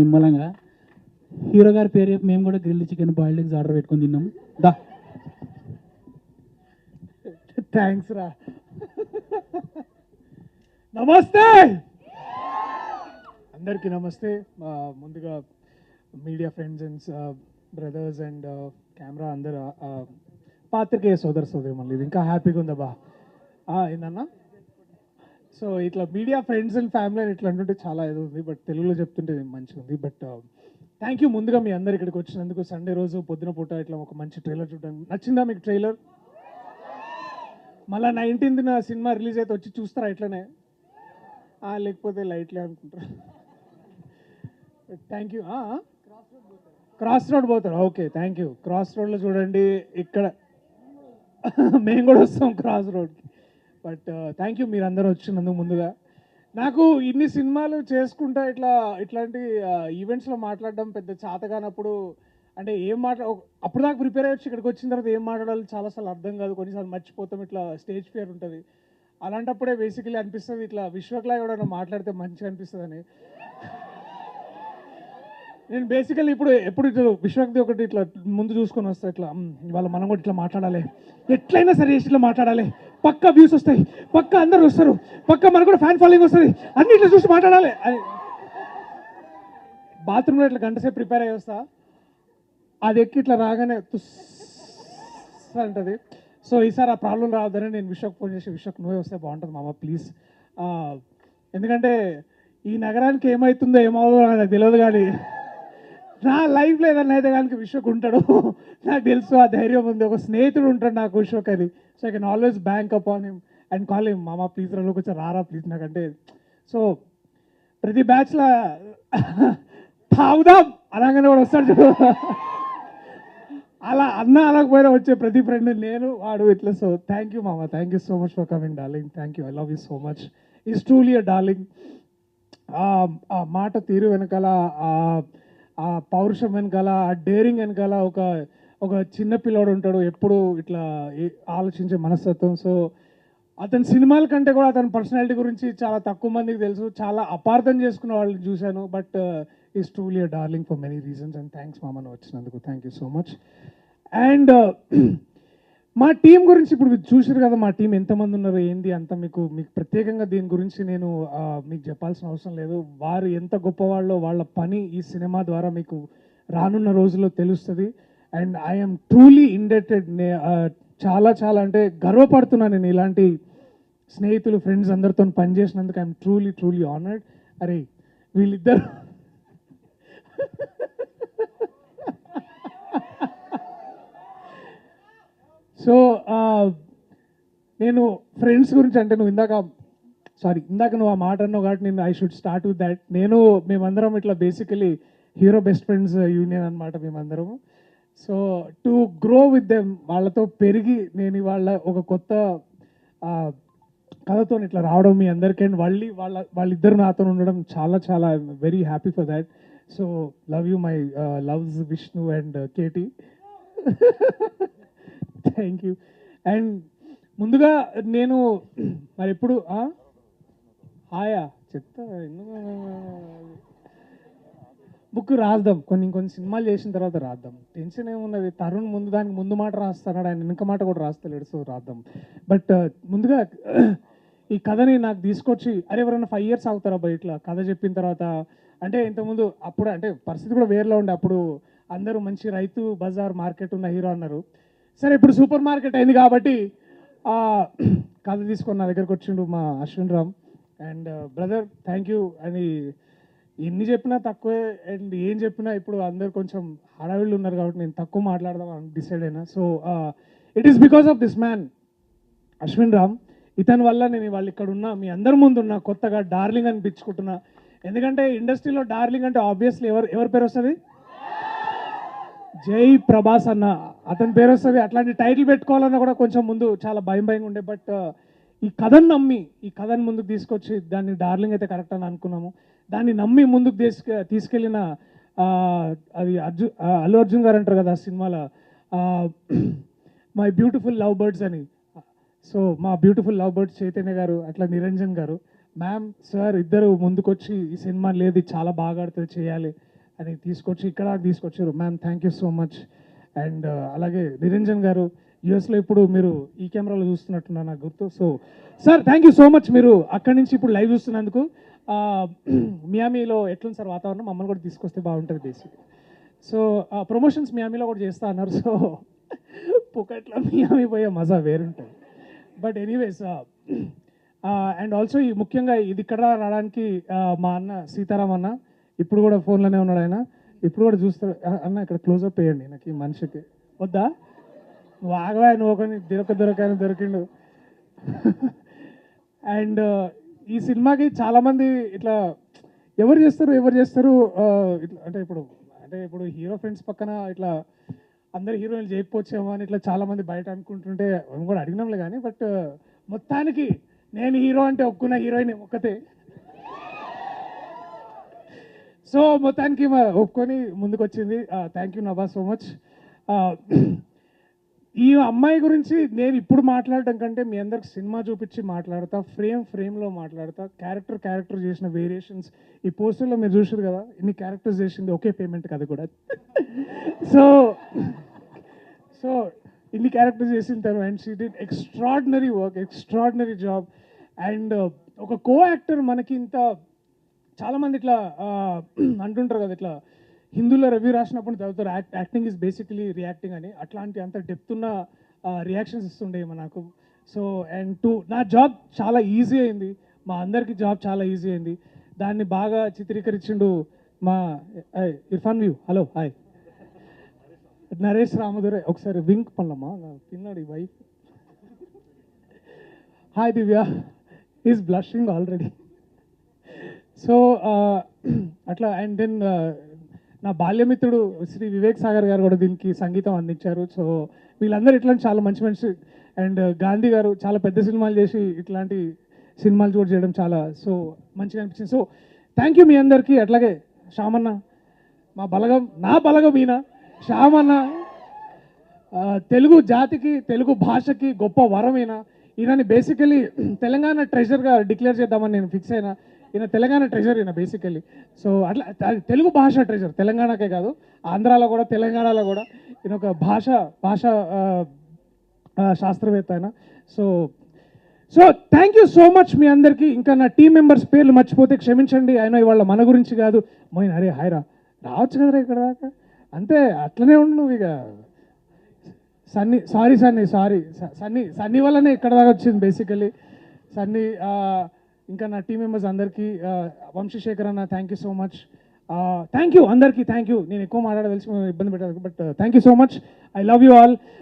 నిమ్మలంగా హీరో గారి పేరు మేము కూడా grill chicken boiled eggs order పెట్టుకొని తిన్నాం. దా థ్యాంక్స్ రా. నమస్తే అందరికీ నమస్తే. ముందుగా media friends and brothers and camera అందరు పాత్రికేయ సోదరి మళ్ళీ ఇది ఇంకా హ్యాపీగా ఉందా బా ఏందన్నా. సో ఇట్లా మీడియా ఫ్రెండ్స్ అండ్ ఫ్యామిలీ అని ఇట్లా అంటుంటే చాలా ఇది ఉంది, బట్ తెలుగులో చెప్తుంటే మంచిగా ఉంది. బట్ థ్యాంక్ యూ ముందుగా మీ అందరు ఇక్కడికి వచ్చినందుకు. సండే రోజు పొద్దున పూట ఇట్లా ఒక మంచి ట్రైలర్ చూడడానికి నచ్చిందా మీకు ట్రైలర్? మళ్ళీ 19th సినిమా రిలీజ్ అయితే వచ్చి చూస్తారా ఇట్లనే, లేకపోతే లైట్లే అనుకుంటారా? Thank you. క్రాస్ రోడ్ పోతారా? Okay thank you. క్రాస్ రోడ్లో చూడండి, ఇక్కడ మేము కూడా వస్తాం క్రాస్ రోడ్కి. బట్ థ్యాంక్ యూ మీరు అందరూ వచ్చినందుకు. ముందుగా నాకు ఇన్ని సినిమాలు చేసుకుంటా ఇట్లాంటి ఈవెంట్స్లో మాట్లాడడం పెద్ద చేతగానప్పుడు, అంటే ఏం అప్పుడు దాకా ప్రిపేర్ అయ్యొచ్చు, ఇక్కడికి వచ్చిన తర్వాత ఏం మాట్లాడాలి చాలాసార్లు అర్థం కాదు, కొన్నిసార్లు మర్చిపోతాం, ఇట్లా స్టేజ్ ఫియర్ ఉంటుంది. అలాంటప్పుడే బేసికలీ అనిపిస్తుంది ఇట్లా విశ్వక్లా ఎవడైనా మాట్లాడితే మంచిగా అనిపిస్తుందని. నేను బేసికల్లీ ఎప్పుడు ఇట్లా విశ్వక్ది ఒకటి ఇట్లా ముందు చూసుకొని వస్తా, ఇట్లా ఇవాళ మనం కూడా ఇట్లా మాట్లాడాలి, ఎట్లయినా సరే ఇట్లా మాట్లాడాలి, పక్కా వ్యూస్ వస్తాయి, పక్కా అందరు వస్తారు, పక్కా మనకు కూడా ఫ్యాన్ ఫాలోయింగ్ వస్తుంది, అన్ని ఇట్లా చూసి మాట్లాడాలి. బాత్రూంలో ఇట్లా గంట సేపు ప్రిపేర్ అయ్యి వస్తా, అది ఎక్కి ఇట్లా రాగానే అంటది. సో ఈసారి ఆ ప్రాబ్లం రావద్దని నేను విశ్వక్ ఫోన్ చేసి, విశ్వక్ నువ్వే వస్తే బాగుంటుంది మామ ప్లీజ్, ఎందుకంటే ఈ నగరానికి ఏమవుతుందో ఏమవుతుందో నాకు తెలియదు, కానీ నా లైఫ్లో ఏదన్నా అయితే కనుక విశ్వక్ ఉంటాడు, నాకు తెలుసు, ఆ ధైర్యం ఉంది, ఒక స్నేహితుడు ఉంటాడు నాకు విశ్వక్ అని. So I can always bank up on him and call him మామ ప్లీజ్ రా కొంచెం రారా ప్లీజ్ నాకంటే. సో ప్రతి బ్యాచ్లో తాగుదాం అనగానే కూడా వస్తాడు చూడు, అలా అనకపోయినా వచ్చే ప్రతి ఫ్రెండ్ నేను వాడు ఇట్లా. సో థ్యాంక్ యూ మామ, thank you so much for coming darling, thank you, I love you so much, is truly a darling. ఆ మాట తీరు వెనకాల, ఆ పౌరుషం వెనకాల, ఆ డేరింగ్ వెనకాల ఒక చిన్న పిల్లోడు ఉంటాడు, ఎప్పుడు ఇట్లా ఆలోచించే మనస్తత్వం. సో అతని సినిమాల కంటే కూడా అతని పర్సనాలిటీ గురించి చాలా తక్కువ మందికి తెలుసు, చాలా అపార్థం చేసుకున్న వాళ్ళని చూశాను. But is truly a darling for many reasons and thanks మామను వచ్చినందుకు, thank you so much. And మా టీం గురించి ఇప్పుడు మీరు చూసారు కదా, మా టీం ఎంతమంది ఉన్నారు ఏంది అంత మీకు ప్రత్యేకంగా దీని గురించి నేను మీకు చెప్పాల్సిన అవసరం లేదు. వారు ఎంత గొప్పవాళ్ళో వాళ్ళ పని ఈ సినిమా ద్వారా మీకు రానున్న రోజుల్లో తెలుస్తుంది. అండ్ ఐఎమ్ ట్రూలీ ఇండెటెడ్, చాలా చాలా అంటే గర్వపడుతున్నాను నేను ఇలాంటి స్నేహితులు ఫ్రెండ్స్ అందరితో పనిచేసినందుకు. I'm truly truly honoured. అరే వీళ్ళిద్దరు సో నేను ఫ్రెండ్స్ గురించి అంటే ఇందాక నువ్వు ఆ మాట అన్నావు కాబట్టి నేను I should start with that. మేమందరం ఇట్లా basically hero best friends union అనమాట మేమందరము. So to grow with them, వాళ్ళతో పెరిగి నేను ఇవాళ ఒక కొత్త కథతో ఇట్లా రావడం మీ అందరికీ, అండ్ వాళ్ళిద్దరు నాతో ఉండడం చాలా చాలా very happy for that. So love you my loves Vishnu and KT, thank you. And ముందుగా నేను మరి ఎప్పుడు చెప్తా, బుక్ రాద్దాం, కొన్ని సినిమాలు చేసిన తర్వాత రాద్దాం, టెన్షన్ ఏమున్నది. తరుణ్ దానికి ముందు మాట రాస్తున్నాడు, ఆయన వెనుక మాట కూడా రాస్తలేడు, సో రాద్దాం. బట్ ముందుగా ఈ కథని నాకు తీసుకొచ్చి, అరే ఎవరైనా 5 years అవుతారా అబ్బాయి ఇట్లా కథ చెప్పిన తర్వాత, అంటే ఇంతకుముందు అప్పుడు అంటే పరిస్థితి కూడా వేరేలో ఉండే, అప్పుడు అందరూ మంచి రైతు బజార్ మార్కెట్ ఉన్న హీరో అన్నారు. సరే ఇప్పుడు సూపర్ మార్కెట్ అయింది కాబట్టి కథ తీసుకొని నా దగ్గరకు వచ్చిండు మా Ashwin Ram. And brother thank you. అని ఎన్ని చెప్పినా తక్కువే, అండ్ ఏం చెప్పినా ఇప్పుడు అందరు కొంచెం హడావిళ్ళు ఉన్నారు కాబట్టి నేను తక్కువ మాట్లాడదాం అని డిసైడ్ అయినా. So it is because of this man Ashwin Ram. ఇతని వల్ల నేను వాళ్ళు ఇక్కడ ఉన్నా, మీ అందరి ముందు ఉన్నా, కొత్తగా డార్లింగ్ అని పిలుచుకుంటున్నా. ఎందుకంటే ఇండస్ట్రీలో డార్లింగ్ అంటే ఆబ్వియస్లీ ఎవరి పేరు వస్తుంది? జై ప్రభాస్ అన్న, అతని పేరు వస్తుంది. అట్లాంటి టైటిల్ పెట్టుకోవాలన్నా కూడా కొంచెం ముందు చాలా భయంగా ఉండే. బట్ ఈ కథను నమ్మి ఈ కథను ముందుకు తీసుకొచ్చి దాన్ని డార్లింగ్ అయితే కరెక్ట్ అని అనుకున్నాము. దాన్ని నమ్మి ముందుకు తీసుకెళ్ళిన అది అల్లు అర్జున్ గారు అంటారు కదా ఆ సినిమాలో, మై బ్యూటిఫుల్ లవ్ బర్డ్స్ అని. సో మా బ్యూటిఫుల్ లవ్ బర్డ్స్ చైతన్య గారు, అట్లా నిరంజన్ గారు, మ్యామ్ సార్ ఇద్దరు ముందుకొచ్చి ఈ సినిమా లేదు ఇది చాలా బాగా ఆడుతుంది చేయాలి అని తీసుకొచ్చి ఇక్కడ తీసుకొచ్చారు. Ma'am thank you so much. And అలాగే నిరంజన్ గారు యూఎస్లో ఇప్పుడు మీరు ఈ కెమెరాలో చూస్తున్నట్టున్నారు నాకు గుర్తు. So sir thank you so much, మీరు అక్కడి నుంచి ఇప్పుడు లైవ్ చూస్తున్నందుకు. మియామీలో ఎట్లుంది సార్ వాతావరణం? మమ్మల్ని కూడా తీసుకొస్తే బాగుంటుంది బేసిక్. సో ప్రమోషన్స్ మియామీలో కూడా చేస్తా అన్నారు. సో పుకట్లో మియామీ పోయే మజా వేరుంటుంది. బట్ ఎనీవేస్ అండ్ ఆల్సో ఈ ముఖ్యంగా ఇది ఇక్కడ రావడానికి మా అన్న సీతారాం అన్న ఇప్పుడు కూడా ఫోన్లోనే ఉన్నాడు. ఆయన ఇప్పుడు కూడా చూస్తాడు. అన్న ఇక్కడ క్లోజప్ వేయండి నాకు ఈ మనిషికి వద్దా, వాగవా నువ్వు ఒకని దొరకని దొరికిండు. అండ్ ఈ సినిమాకి చాలామంది ఇట్లా ఎవరు చేస్తారు ఇట్లా అంటే ఇప్పుడు హీరో ఫ్రెండ్స్ పక్కన ఇట్లా అందరు హీరోయిన్లు చేయకపోవచ్చేమో అని ఇట్లా చాలామంది బయట అనుకుంటుంటే మేము కూడా అడిగినాంలే కానీ, బట్ మొత్తానికి నేను హీరో అంటే ఒప్పుకున్న హీరోయిన్ ఒక్కతే. సో మొత్తానికి ఒప్పుకొని ముందుకు వచ్చింది. Thank you Nabha so much. ఈ అమ్మాయి గురించి నేను ఇప్పుడు మాట్లాడటం కంటే మీ అందరికి సినిమా చూపించి మాట్లాడతా, ఫ్రేమ్లో మాట్లాడతా, క్యారెక్టర్ చేసిన వేరియేషన్స్ ఈ పోస్టర్లో మీరు చూసారు కదా, ఇన్ని క్యారెక్టర్స్ చేసింది ఒకే పేమెంట్ కదా కూడా. సో ఇన్ని క్యారెక్టర్స్ చేసిన తను and she did extraordinary work, extraordinary job. And ఒక కో యాక్టర్ మనకి ఇంత చాలామంది ఇట్లా అంటుంటారు కదా, ఇట్లా హిందీలో రివ్యూ రాసినప్పుడు చదువుతారు యాక్టింగ్ ఈజ్ బేసికలీ రియాక్టింగ్ అని, అట్లాంటి అంత డెప్త్ ఉన్న రియాక్షన్స్ ఇస్తుండే నాకు. సో అండ్ నా జాబ్ చాలా ఈజీ అయింది, మా అందరికీ జాబ్ చాలా ఈజీ అయింది. దాన్ని బాగా చిత్రీకరించిండు మా ఇర్ఫాన్ వ్యూ. హలో హాయ్ నరేష్ రామదురే. ఒకసారి వింక్ పనులమ్మా పిన్నాడు ఈ wife. Hi Divya, is blushing already. So అట్లా అండ్ దెన్ నా బాల్యమిత్రుడు శ్రీ వివేక్ సాగర్ గారు కూడా దీనికి సంగీతం అందించారు. సో వీళ్ళందరూ ఇట్లాంటి చాలా మంచి అండ్ గాంధీ గారు చాలా పెద్ద సినిమాలు చేసి ఇట్లాంటి సినిమాలు కూడా చేయడం చాలా సో మంచిగా అనిపించింది. సో థ్యాంక్ యూ మీ అందరికీ. అట్లాగే శ్యామన్న మా బలగం, నా బలగం ఈయన శ్యామన్న తెలుగు జాతికి తెలుగు భాషకి గొప్ప వరం ఈయనని బేసికలీ తెలంగాణ ట్రెజర్గా డిక్లేర్ చేద్దామని నేను ఫిక్స్ అయినా. ఈయన తెలంగాణ ట్రెజర్ ఈయన బేసికలీ. సో అట్లా తెలుగు భాష ట్రెజర్ తెలంగాణకే కాదు ఆంధ్రాలో కూడా తెలంగాణలో కూడా ఈయన ఒక భాష శాస్త్రవేత్త ఆయన. So thank you so much మీ అందరికీ. ఇంకా నా టీం మెంబర్స్ పేర్లు మర్చిపోతే క్షమించండి. ఆయన ఇవాళ మన గురించి కాదు మోయిన్ అరే హాయ్రా రావచ్చు కదరా ఇక్కడ దాకా అంతే అట్లనే ఉండు నువ్వు. ఇక సన్నీ వల్లనే ఇక్కడ దాకా వచ్చింది బేసికలీ సన్నీ. ఇంకా నా టీం మెంబర్స్ అందరికీ వంశీశేఖర్ అన్న thank you so much. Thank you అందరికీ థ్యాంక్ యూ. నేను ఎక్కువ మాట్లాడదలిసి ఇబ్బంది పెట్టాను but thank you so much. I love you all.